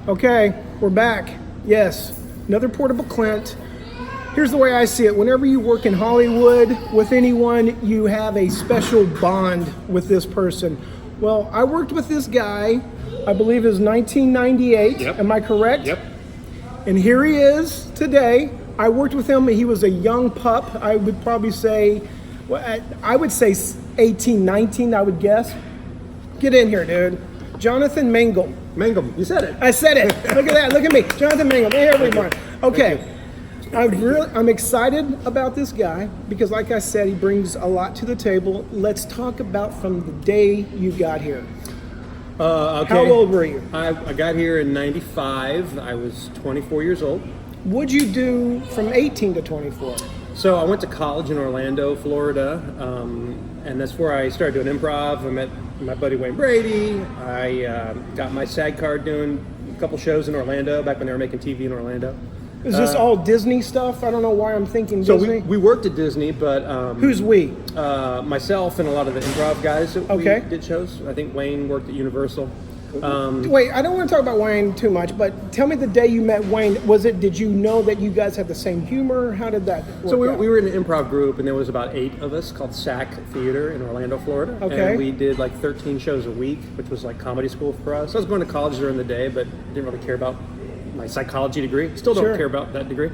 Okay, we're back. Yes, another portable Clint. Here's the way I see it. Whenever you work in Hollywood with anyone, you have a special bond with this person. Well, I worked with this guy, I believe it was 1998. Yep. Am I correct? Yep. And here he is today. I worked with him. He was a young pup. I would probably say, I would say 18, 19, I would guess. Get in here, dude. Jonathan Mangum. Mangum, you said it. I said it. Look at that. Look at me. Jonathan Mangum. Hey, everyone. Okay. I'm excited about this guy because, like I said, he brings a lot to the table. Let's talk about from the day you got here. Okay. How old were you? I got here in 95. I was 24 years old. What'd you do from 18 to 24? So I went to college in Orlando, Florida, and that's where I started doing improv. I met my buddy Wayne Brady. I got my SAG card doing a couple shows in Orlando back when they were making TV in Orlando. Is this all Disney stuff? I don't know why I'm thinking So Disney. we worked at Disney, but Who's we? myself and a lot of the improv guys that Okay. we did shows. I think Wayne worked at Universal. Wait, I don't want to talk about Wayne too much, but tell me the day you met Wayne. Did you know that you guys had the same humor? How did that work So we out? were in an improv group, and there was about 8 of us called SAC Theater in Orlando, Florida. Okay. And we did like 13 shows a week, which was like comedy school for us. I was going to college during the day, but didn't really care about my psychology degree. Still don't Sure. care about that degree.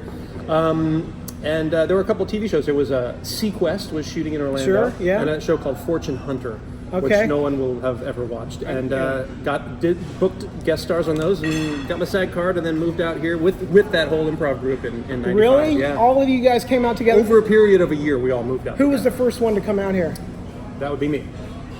And there were a couple TV shows. There was Sequest was shooting in Orlando. Sure, yeah. And a show called Fortune Hunter, Okay. which no one will have ever watched. And booked guest stars on those, and got my SAG card, and then moved out here with that whole improv group in 95. Really? Yeah. All of you guys came out together? Over a period of a year, we all moved out. Who was the first one to come out here? That would be me.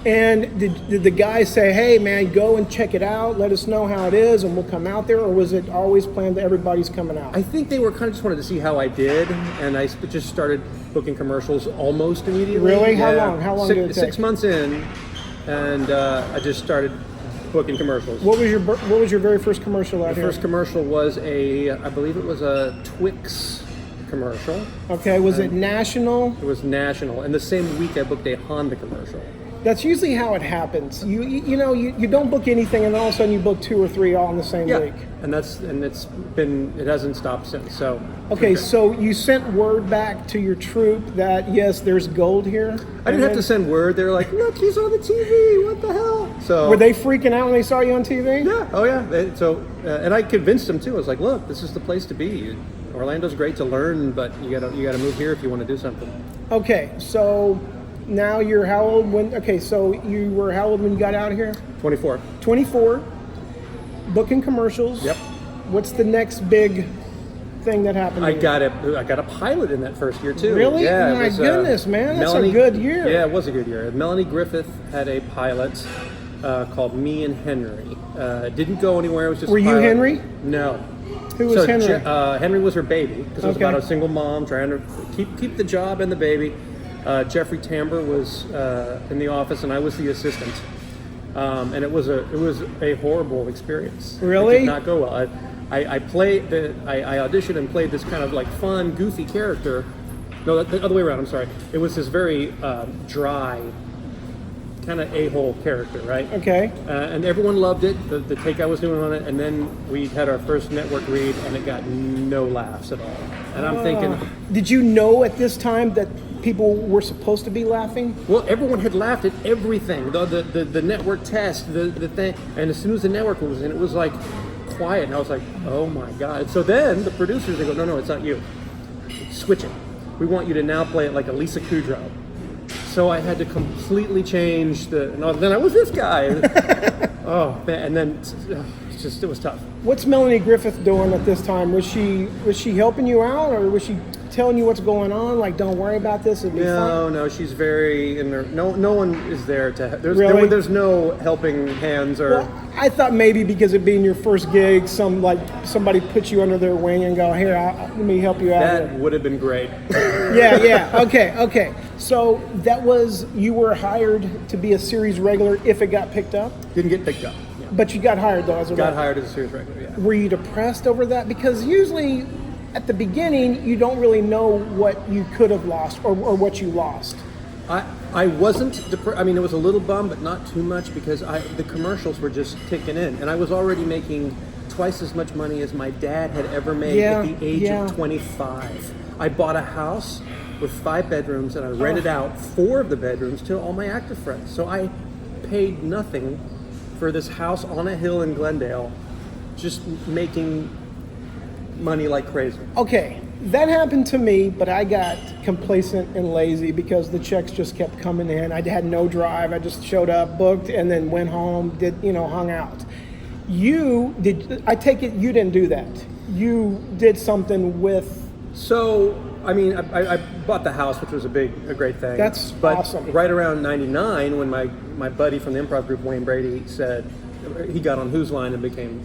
And did the guys say, hey, man, go and check it out, let us know how it is, and we'll come out there? Or was it always planned that everybody's coming out? I think they were kind of just wanted to see how I did, and I just started booking commercials almost immediately. Really? How Yeah. long? How long did it take? 6 months in, and I just started booking commercials. What was your very first commercial out The here? first commercial was I believe it was a Twix commercial. Okay, was it national? It was national, and the same week I booked a Honda commercial. That's usually how it happens. You don't book anything, and then all of a sudden you book 2 or 3 all in the same Yeah, week. and it hasn't stopped since. So Okay, so you sent word back to your troupe that yes, there's gold here. I didn't have to send word. They were like, "Look, he's on the TV. What the hell?" So Were they freaking out when they saw you on TV? Yeah. Oh yeah. And I convinced them too. I was like, "Look, this is the place to be. Orlando's great to learn, but you gotta move here if you want to do something." Okay, so now you're how old so you were how old when you got out of here? 24. 24. Booking commercials. Yep. What's the next big thing that happened to I you? got a pilot in that first year too. Really? Yeah. Oh my it was, goodness, man, that's a Melanie- good year. Yeah, it was a good year. Melanie Griffith had a pilot called Me and Henry. Didn't go anywhere. It was just. Were a you pilot. Henry? No. Who was Henry? Henry was her baby because it was Okay. about a single mom trying to keep the job and the baby. Jeffrey Tambor was in the office, and I was the assistant. And it was a horrible experience. Really? It did not go well. I auditioned and played this kind of like fun, goofy character. No, the other way around. I'm sorry. It was this very dry, kind of a-hole character, right? Okay. And everyone loved it. The take I was doing on it, and then we had our first network read, and it got no laughs at all. And I'm thinking, Did you know at this time that people were supposed to be laughing? well, everyone had laughed at everything. The network test, the thing, and as soon as the network was in, it was like quiet, and I was like, oh my god. So then the producers, they go, no, it's not you. Switch it. We want you to now play it like a Lisa Kudrow. So I had to completely change then I was this guy. Oh man, and then it was tough. What's Melanie Griffith doing at this time? Was she helping you out, or was she telling you what's going on? Like, don't worry about this. It'll be fine. No, she's very in there. No one is there to. Really? There's no helping hands or. Well, I thought maybe because it being your first gig, somebody put you under their wing and go, here, let me help you out. That here. would have been great. Yeah. Okay. So you were hired to be a series regular if it got picked up, Didn't get picked up. Yeah. but you got hired though as a Got regular. hired as a series regular. Yeah. Were you depressed over that? Because usually at the beginning, you don't really know what you could have lost or what you lost. I wasn't depressed. I mean, it was a little bummed, but not too much because the commercials were just kicking in, and I was already making twice as much money as my dad had ever made Yeah, at the age yeah. of 25. I bought a house with 5 bedrooms, and I rented out 4 of the bedrooms to all my actor friends. So I paid nothing for this house on a hill in Glendale, just making money like crazy. Okay, that happened to me, but I got complacent and lazy because the checks just kept coming in. I had no drive. I just showed up, booked, and then went home, hung out. I take it you didn't do that. You did something with... So, I mean, I bought the house, which was a great thing. That's but awesome. Right around 99, when my buddy from the improv group, Wayne Brady, said, he got on Who's Line and became,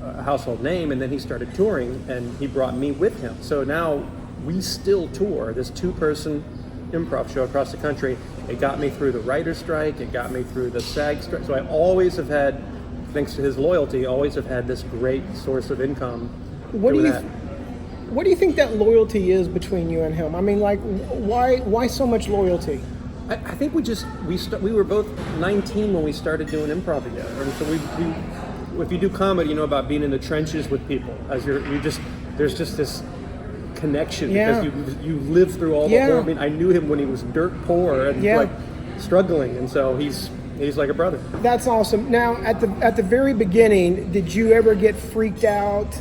a household name, and then he started touring, and he brought me with him. So now we still tour this 2-person improv show across the country. It got me through the writer's strike, it got me through the SAG strike. So I always have had, thanks to his loyalty, always have had this great source of income. What do you think that loyalty is between you and him? I mean, like, why so much loyalty? I think we were both 19 when we started doing improv together, and so we if you do comedy, you know about being in the trenches with people. As there's just this connection because you live through all the. I mean, I knew him when he was dirt poor and like struggling, and so he's like a brother. That's awesome. Now, at the very beginning, did you ever get freaked out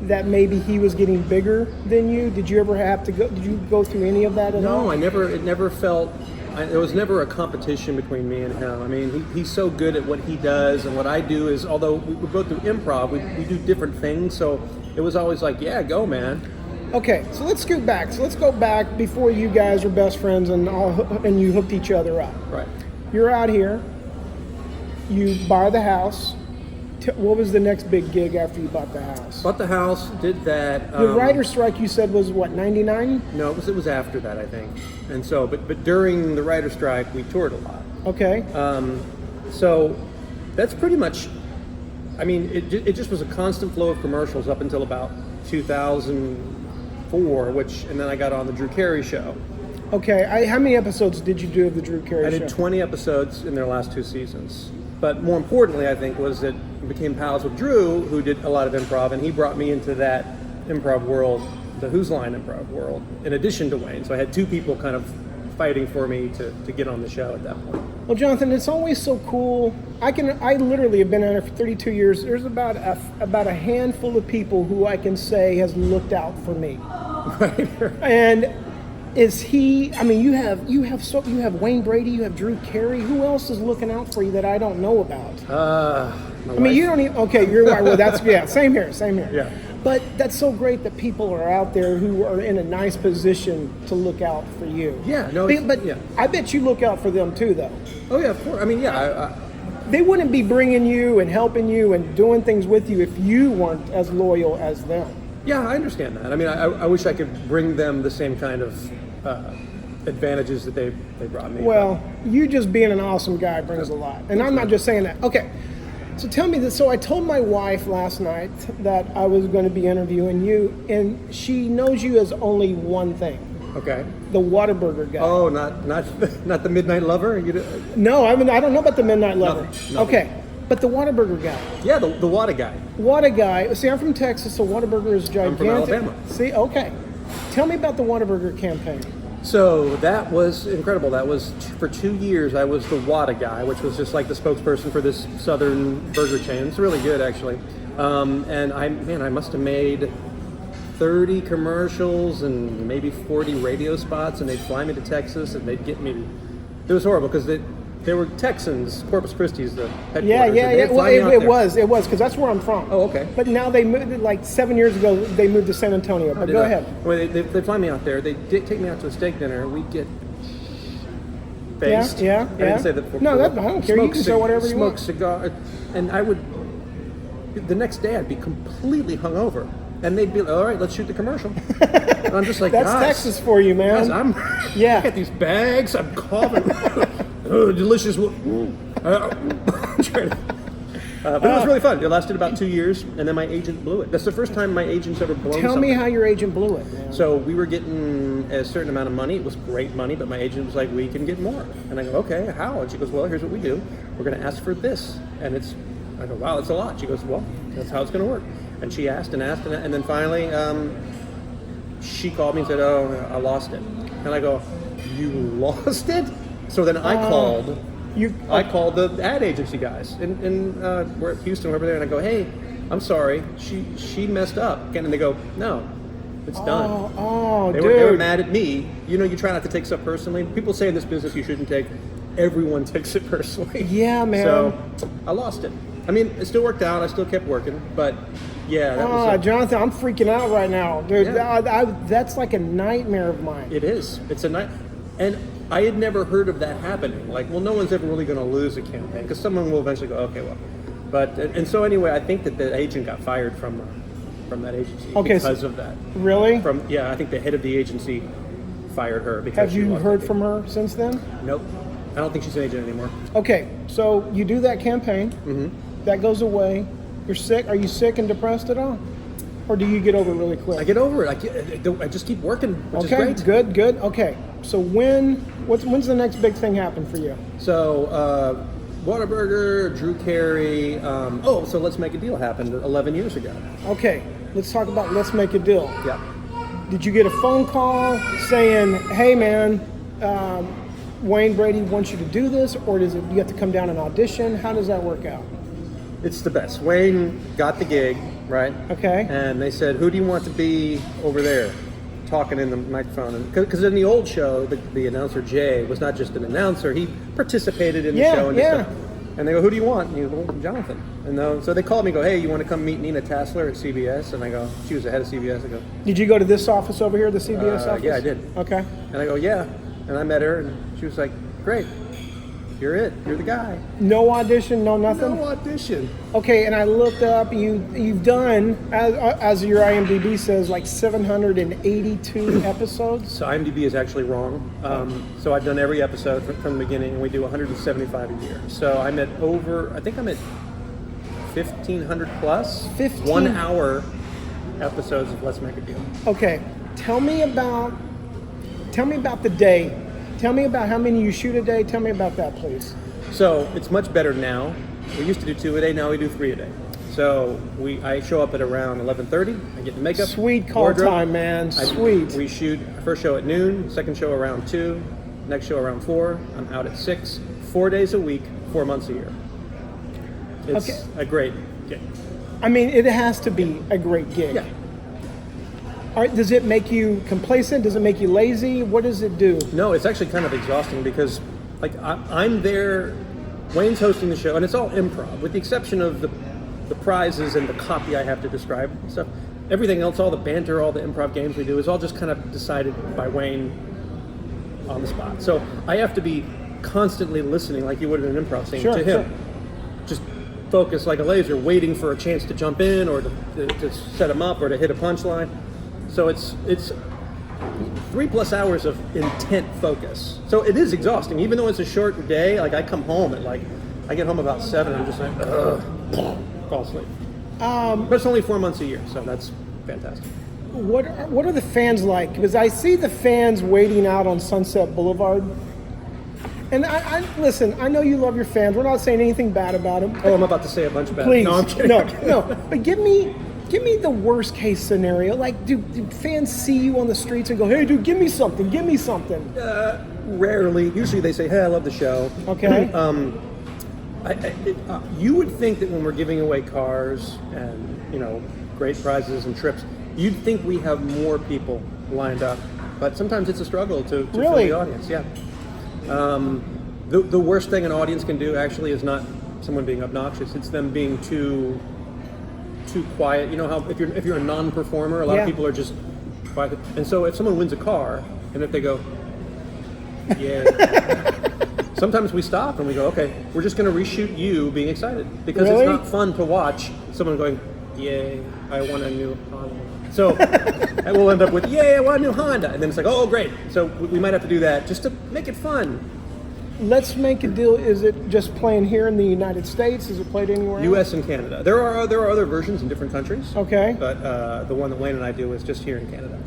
that maybe he was getting bigger than you? Did you ever have to go? Did you go through any of that at all? No, I never. It never felt. There was never a competition between me and him. I mean, he's so good at what he does, and what I do is, although we both do improv, we do different things. So it was always like, yeah, go, man. Okay, so let's scoot back. So let's go back before you guys were best friends and you hooked each other up. Right. You're out here. You buy the house. What was the next big gig after you bought the house? Bought the house, did that. The writer's strike you said was what, 99? No, it was after that, I think. And so, but during the writer's strike, we toured a lot. Okay. So that's pretty much. I mean, it just was a constant flow of commercials up until about 2004, and then I got on the Drew Carey show. Okay. How many episodes did you do of the Drew Carey show? I did 20 episodes in their last 2 seasons. But more importantly, I think, was that I became pals with Drew, who did a lot of improv, and he brought me into that improv world, the Who's Line improv world, in addition to Wayne. So I had 2 people kind of fighting for me to get on the show at that point. Well, Jonathan, it's always so cool. I literally have been on it for 32 years. There's about a handful of people who I can say has looked out for me. Right. And is he? I mean, you have Wayne Brady, you have Drew Carey. Who else is looking out for you that I don't know about? My I mean, wife. you don't even. Okay, you're right. Well, that's same here. Yeah. But that's so great that people are out there who are in a nice position to look out for you. Yeah. No. But yeah. I bet you look out for them too, though. Oh yeah, of course. I mean, yeah. They wouldn't be bringing you and helping you and doing things with you if you weren't as loyal as them. Yeah, I understand that. I mean, I wish I could bring them the same kind of advantages that they brought me. Well, you just being an awesome guy brings a lot. And I'm not just saying that. Okay, so tell me this. So I told my wife last night that I was going to be interviewing you, and she knows you as only one thing. Okay. The Whataburger guy. Oh, not the Midnight Lover? No, I mean, I don't know about the Midnight Lover. Nothing. Okay, but the Whataburger guy. Yeah, the Wada guy. Whata guy. See, I'm from Texas, so Whataburger is gigantic. I'm from Alabama. See, okay. Tell me about the Whataburger campaign. So that was incredible. That was for 2 years. I was the Wada guy, which was just like the spokesperson for this southern burger chain. It's really good, actually. And I must have made 30 commercials and maybe 40 radio spots, and they'd fly me to Texas and they'd get me. It was horrible because they were Texans. Corpus Christi's the headquarters. Yeah. Well, it was because that's where I'm from. Oh, okay. But now they moved, like 7 years ago, they moved to San Antonio. But go ahead. Well, they fly me out there. They take me out to a steak dinner. We get based. Yeah. I didn't say that before. No, I don't care. You can say whatever you want. Smoke cigar, and I would. The next day, I'd be completely hungover, and they'd be like, "All right, let's shoot the commermal." And I'm just like, That's guys, Texas for you, man. Guys, Yeah. I got these bags. I'm coughing. Oh, delicious. But it was really fun. It lasted about 2 years, and then my agent blew it. That's the first time my agent's ever blown Tell something. me how your agent blew it, man. So we were getting a certain amount of money. It was great money, but my agent was like, we can get more. And I go, okay, how? And she goes, well, here's what we do. We're going to ask for this. And it's I go, wow, that's a lot. She goes, well, that's how it's going to work. And she asked and asked, and then finally she called me and said, oh, I lost it. And I go, you lost it? So then I called the ad agency guys, and we're at Houston, over there, and I go, hey, I'm sorry, she messed up. And they go, no, it's done. They were mad at me. You know, you try not to take stuff personally. People say in this business you shouldn't take. Everyone takes it personally. Yeah, man. So I lost it. I mean, it still worked out. I still kept working, but yeah. That was Jonathan, I'm freaking out right now, dude. Yeah. That's like a nightmare of mine. It is. It's a night, and I had never heard of that happening. Like, well, no one's ever really going to lose a campaign because someone will eventually go, okay, well. But and so anyway, I think that the agent got fired from that agency because of that. Really? I think the head of the agency fired her because. Have you heard from her since then? Nope. I don't think she's an agent anymore. Okay, so you do that campaign. Mm-hmm. That goes away. You're sick. Are you sick and depressed at all? Or do you get over it really quick? I get over it. I just keep working, which is great. Good. Okay, so when's the next big thing happen for you? So, Whataburger, Drew Carey. So Let's Make a Deal happened 11 years ago. Okay, let's talk about Let's Make a Deal. Yeah. Did you get a phone call saying, hey man, Wayne Brady wants you to do this, or you have to come down and audition? How does that work out? It's the best. Wayne got the gig, right? Okay. And they said, who do you want to be over there talking in the microphone? Because in the old show, the announcer, Jay, was not just an announcer. He participated in the show. And stuff. And they go, who do you want? And you go, well, Jonathan. And so they called me and go, hey, you want to come meet Nina Tassler at CBS? And I go, she was the head of CBS. I go, did you go to this office over here, the CBS office? Yeah, I did. Okay. And I go, yeah. And I met her, and she was like, great. You're it. You're the guy. No audition, no nothing? No audition. Okay, and I looked up, you've done, as your IMDb says, like 782 episodes. So IMDb is actually wrong. So I've done every episode from the beginning, and we do 175 a year. So I'm at 1,500 plus 1 hour episodes of Let's Make a Deal. Okay, tell me about the day. Tell me about how many you shoot a day. Tell me about that, please. So it's much better now. We used to do 2 a day. Now we do 3 a day. So I show up at around 11:30. I get the makeup. Sweet call wardrobe. time, man. Sweet. We shoot first show at noon, second show around 2, next show around 4. I'm out at 6. 4 days a week, 4 months a year. It's a great gig. I mean, it has to be a great gig. Yeah. All right, does it make you complacent? Does it make you lazy? What does it do? No, it's actually kind of exhausting because, like, I'm there. Wayne's hosting the show, and it's all improv, with the exception of the prizes and the copy I have to describe and stuff. Everything else, all the banter, all the improv games we do, is all just kind of decided by Wayne on the spot. So I have to be constantly listening, like you would in an improv scene, to him. Sure. Just focus like a laser, waiting for a chance to jump in or to set him up or to hit a punchline. So it's 3+ hours of intent focus. So it is exhausting, even though it's a short day. Like I come home at I get home about 7. I'm just like, fall asleep. But it's only 4 months a year, so that's fantastic. What are the fans like? Because I see the fans waiting out on Sunset Boulevard. And I listen, I know you love your fans. We're not saying anything bad about them. Oh, I'm about to say a bunch of bad. Please, no, I'm kidding. No. But give me the worst case scenario. Like, do fans see you on the streets and go, hey, dude, give me something. Rarely. Usually they say, hey, I love the show. Okay. You would think that when we're giving away cars and, great prizes and trips, you'd think we have more people lined up. But sometimes it's a struggle to fill the audience. Yeah. The worst thing an audience can do actually is not someone being obnoxious. It's them being too quiet. You know how if you're a non-performer, a lot of people are just quiet. And so if someone wins a car, and if they go, yeah, sometimes we stop and we go, okay, we're just going to reshoot you being excited because it's not fun to watch someone going, yay, I want a new Honda. So we'll end up with, yay, I want a new Honda, and then it's like, oh, great. So we might have to do that just to make it fun. Let's Make a Deal. Is it just playing here in the United States? Is it played anywhere U.S. else? and Canada. There are other versions in different countries. Okay. But the one that Wayne and I do is just here in Canada.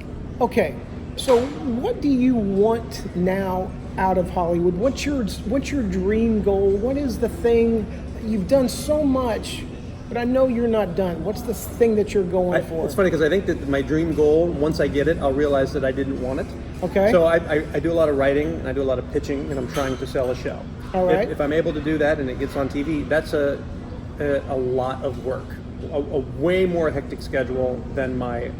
Okay. So what do you want now out of Hollywood? What's your dream goal? What is the thing you've done so much, but I know you're not done. What's the thing that you're going for? It's funny because I think that my dream goal, once I get it, I'll realize that I didn't want it. Okay. So I do a lot of writing, and I do a lot of pitching, and I'm trying to sell a show. All right. If I'm able to do that and it gets on TV, that's a lot of work, a way more hectic schedule than my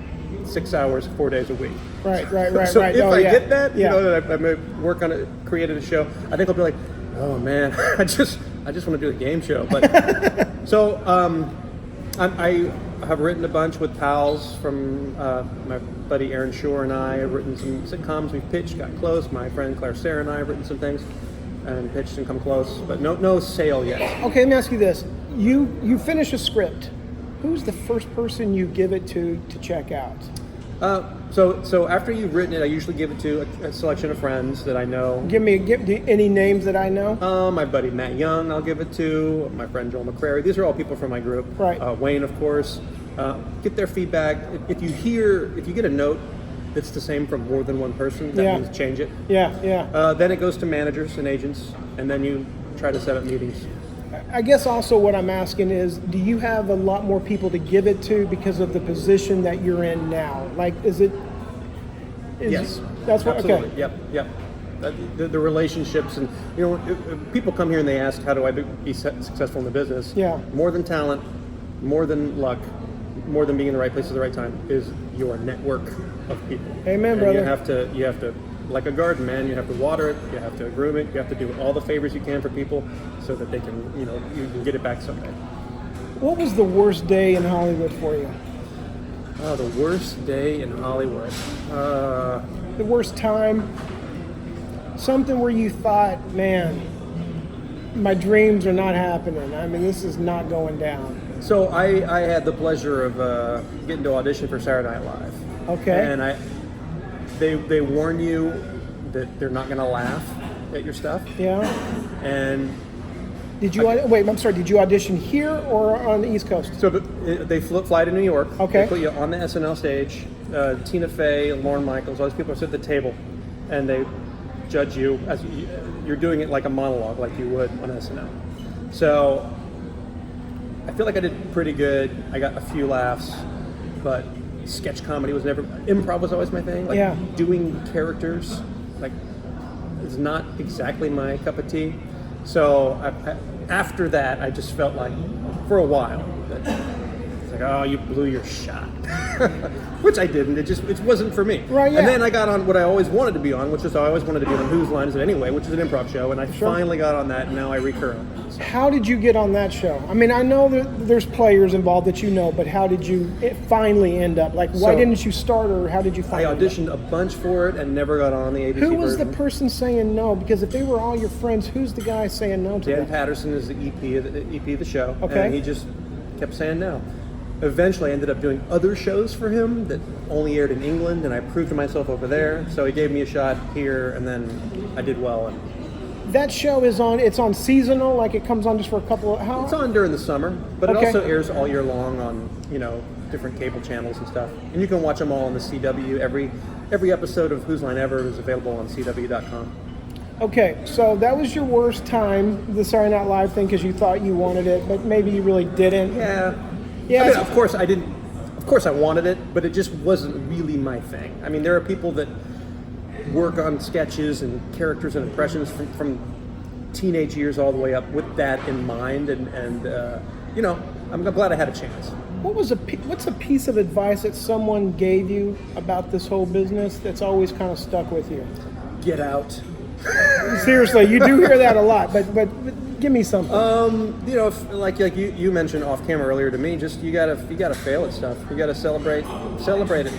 6 hours, 4 days a week. Right. So if I get that, yeah. that I may work on it, created a show, I think I'll be like, oh man, I just want to do a game show. But so I have written a bunch with pals from my buddy Aaron Shore and I have written some sitcoms. We've pitched, got close. My friend Claire Sarah and I have written some things and pitched and come close, but no sale yet. Okay, let me ask you this: you finish a script. Who's the first person you give it to check out? So after you've written it, I usually give it to a selection of friends that I know. Give any names that I know. My buddy Matt Young, I'll give it to. My friend Joel McCrary. These are all people from my group. Right. Wayne, of course. Get their feedback. If you get a note that's the same from more than one person, that means change it. Yeah. Then it goes to managers and agents, and then you try to set up meetings. I guess also what I'm asking is, do you have a lot more people to give it to because of the position that you're in now? Like, Yes. That's what. Absolutely. Okay. Yep. The relationships, and if people come here and they ask, how do I be successful in the business? Yeah. More than talent, more than luck, more than being in the right place at the right time is your network of people. Amen, and brother. You have to, like a garden, man. You have to water it. You have to groom it. You have to do all the favors you can for people so that they can, you can get it back someday. What was the worst day in Hollywood for you? Oh, the worst day in Hollywood. The worst time? Something where you thought, man, my dreams are not happening. I mean, this is not going down. So I had the pleasure of getting to audition for Saturday Night Live. Okay. And they warn you that they're not going to laugh at your stuff. Yeah. And did you wait? I'm sorry. Did you audition here or on the East Coast? so they fly to New York. Okay. They put you on the SNL stage. Tina Fey, Lorne Michaels, all these people sit at the table, and they judge you as you're doing it like a monologue, like you would on SNL. So I feel like I did pretty good. I got a few laughs, but sketch comedy was never. Improv was always my thing. Like doing characters, like, is not exactly my cup of tea. So after that, I just felt like, for a while, that it's like, oh, you blew your shot, which I didn't. It wasn't for me. Right. Yeah. And then I got on what I always wanted to be on, which is I always wanted to be on Whose Line Is It Anyway, which is an improv show, and I finally got on that, and now I recur on that. So. How did you get on that show? I mean, I know that there's players involved that you know, but how did you finally end up? Like, why didn't you start, or how did you find? I auditioned a bunch for it and never got on the ABC Who was version. the person saying no? Because if they were all your friends, who's the guy saying no to Dan that? Patterson is the EP of the show, Okay. and he just kept saying no. Eventually, I ended up doing other shows for him that only aired in England, and I proved to myself over there. So he gave me a shot here, and then I did well. And That show is on. It's on seasonal, like it comes on just for a couple of. How? it's on during the summer, but Okay. it also airs all year long on different cable channels and stuff. And you can watch them all on the CW. Every episode of Whose Line Ever is available on CW.com. Okay, so that was your worst time, the Saturday Night Live thing, because you thought you wanted it, but maybe you really didn't. Yeah. Yeah. I mean, of course I didn't. Of course I wanted it, but it just wasn't really my thing. I mean, there are people that work on sketches and characters and impressions from teenage years all the way up with that in mind, and I'm glad I had a chance. What's a piece of advice that someone gave you about this whole business that's always kind of stuck with you? Get out. Seriously, you do hear that a lot, but give me something. Like you mentioned off camera earlier to me, just you gotta fail at stuff. You gotta celebrate it.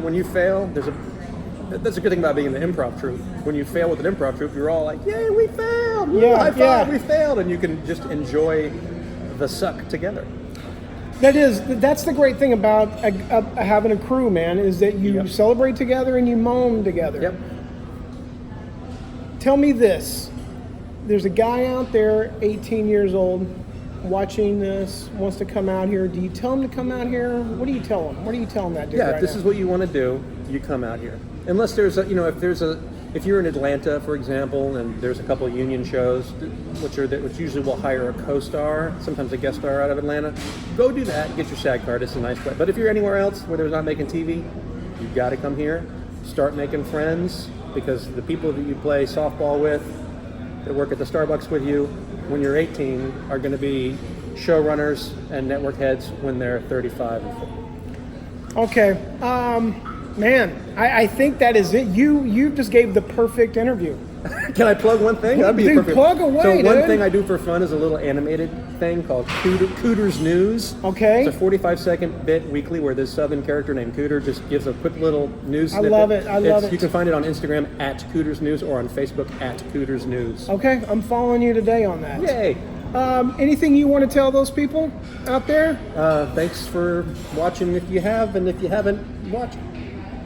When you fail, that's a good thing about being in the improv troupe. When you fail with an improv troupe, you're all like, "Yay, we failed! High five, we failed!" And you can just enjoy the suck together. That's the great thing about having a crew, man, is that you celebrate together and you moan together. Yep. Tell me this. There's a guy out there, 18 years old, watching this, wants to come out here. Do you tell him to come out here? What do you tell him? What are you telling that dude Yeah, right if this now? is what you want to do, you come out here. Unless there's if if you're in Atlanta, for example, and there's a couple of union shows, which usually will hire a co-star, sometimes a guest star out of Atlanta, go do that, get your SAG card. It's a nice way. But if you're anywhere else where they're not making TV, you've got to come here, start making friends, because the people that you play softball with, that work at the Starbucks with you, when you're 18, are going to be showrunners and network heads when they're 35 and 40. Okay. Man, I think that is it. You just gave the perfect interview. Can I plug one thing? That'd be Dude, perfect. plug away, So one dude. thing I do for fun is a little animated thing called Cooter's News. Okay. It's a 45-second bit weekly where this Southern character named Cooter just gives a quick little news I snippet. love it. I love it. You can find it on Instagram at Cooter's News or on Facebook at Cooter's News. Okay, I'm following you today on that. Yay! Anything you want to tell those people out there? Thanks for watching if you have, and if you haven't, watch.